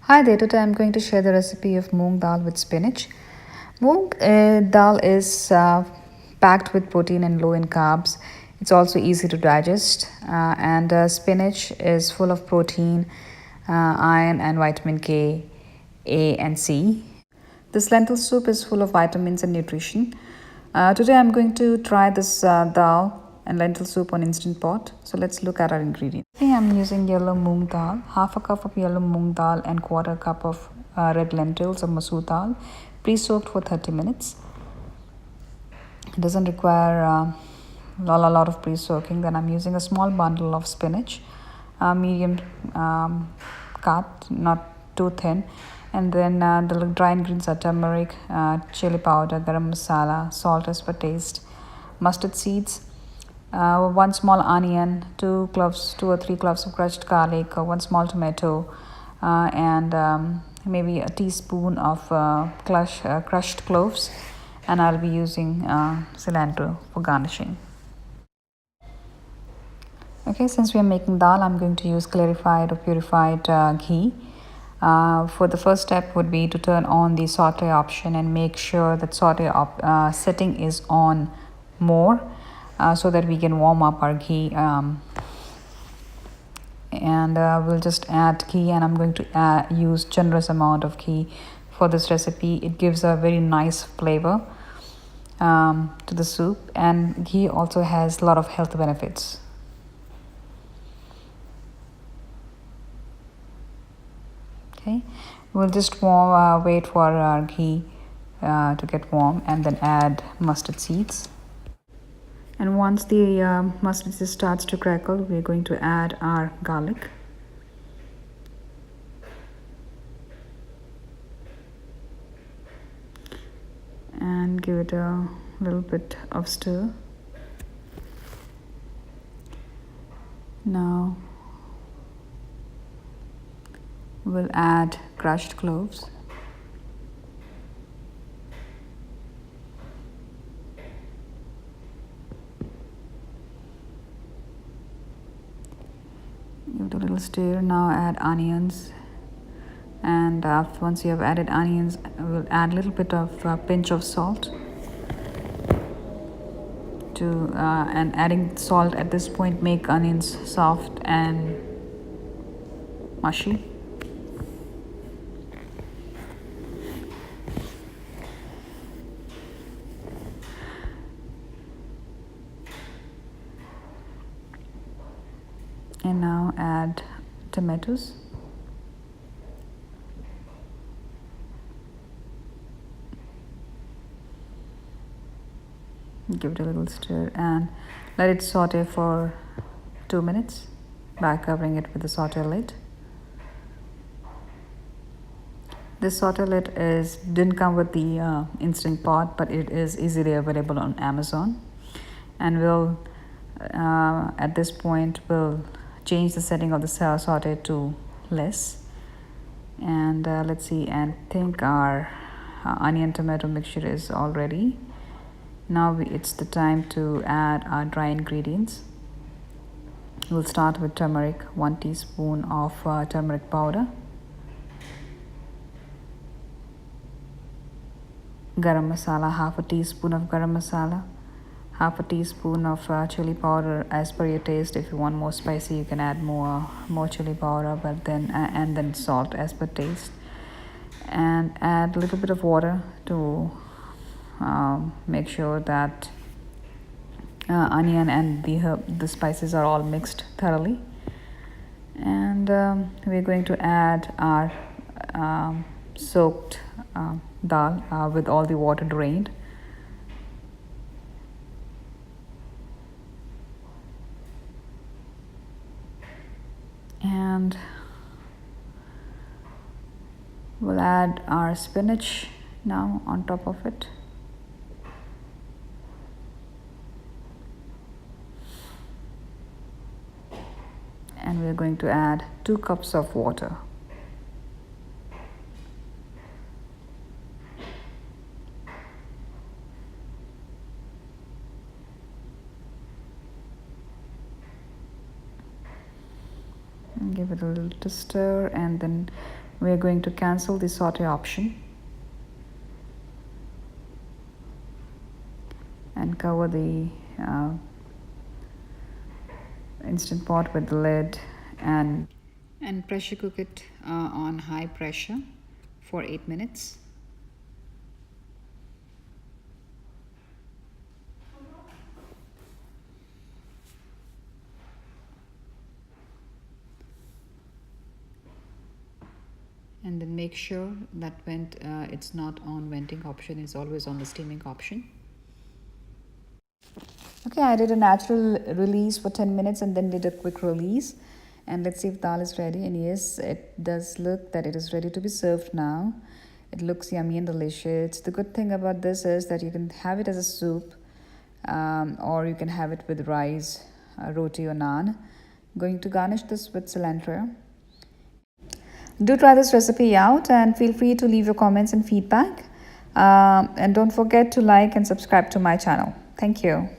Hi there, today I'm going to share the recipe of moong dal with spinach. Moong dal is packed with protein and low in carbs. It's also easy to digest, and spinach is full of protein, iron, and vitamin K, A, and C. This lentil soup is full of vitamins and nutrition. Today I'm going to try this dal and lentil soup on instant pot. So let's look at our ingredients. Today I'm using yellow moong dal, half a cup of yellow moong dal and quarter cup of red lentils or masoor dal, pre-soaked for 30 minutes. It doesn't require a lot of pre-soaking. Then I'm using a small bundle of spinach, medium cut, not too thin. And then the dry ingredients are turmeric, chili powder, garam masala, salt as per taste, mustard seeds, one small onion, two or three cloves of crushed garlic, one small tomato, and maybe a teaspoon of crushed cloves. And I'll be using cilantro for garnishing. Okay, since we are making dal, I'm going to use clarified or purified ghee. For the first step would be to turn on the saute option and make sure that saute setting is on more, so that we can warm up our ghee. And we'll just add ghee, and I'm going to use generous amount of ghee for this recipe. It gives a very nice flavor to the soup, and ghee also has a lot of health benefits. Okay, we'll just wait for our ghee to get warm and then add mustard seeds. And once the mustard seed starts to crackle, we're going to add our garlic. And give it a little bit of stir. Now we'll add crushed cloves. Give it a little stir. Now add onions. And once you have added onions, we'll add a little bit of pinch of salt. And adding salt at this point make onions soft and mushy. And now add tomatoes. Give it a little stir and let it saute for 2 minutes by covering it with the saute lid. This saute lid didn't come with the instant pot, but it is easily available on Amazon. And we'll at this point we'll change the setting of the saute to less. And let's see, and think our onion tomato mixture is all ready. Now it's the time to add our dry ingredients. We'll start with turmeric, 1 teaspoon of turmeric powder, garam masala, half a teaspoon of garam masala, half a teaspoon of chili powder as per your taste. If you want more spicy, you can add more chili powder, but then and then salt as per taste, and add a little bit of water to make sure that onion and the spices are all mixed thoroughly. And we're going to add our soaked dal with all the water drained. And we'll add our spinach now on top of it. And we're going to add 2 cups of water. And give it a little stir, and then We are going to cancel the saute option and cover the instant pot with the lid and pressure cook it on high pressure for 8 minutes. And then make sure that it's not on venting option, it's always on the steaming option. Okay, I did a natural release for 10 minutes and then did a quick release. And let's see if dal is ready. And yes, it does look that it is ready to be served now. It looks yummy and delicious. The good thing about this is that you can have it as a soup, or you can have it with rice, roti or naan. I'm going to garnish this with cilantro. Do try this recipe out and feel free to leave your comments and feedback. And don't forget to like and subscribe to my channel. Thank you.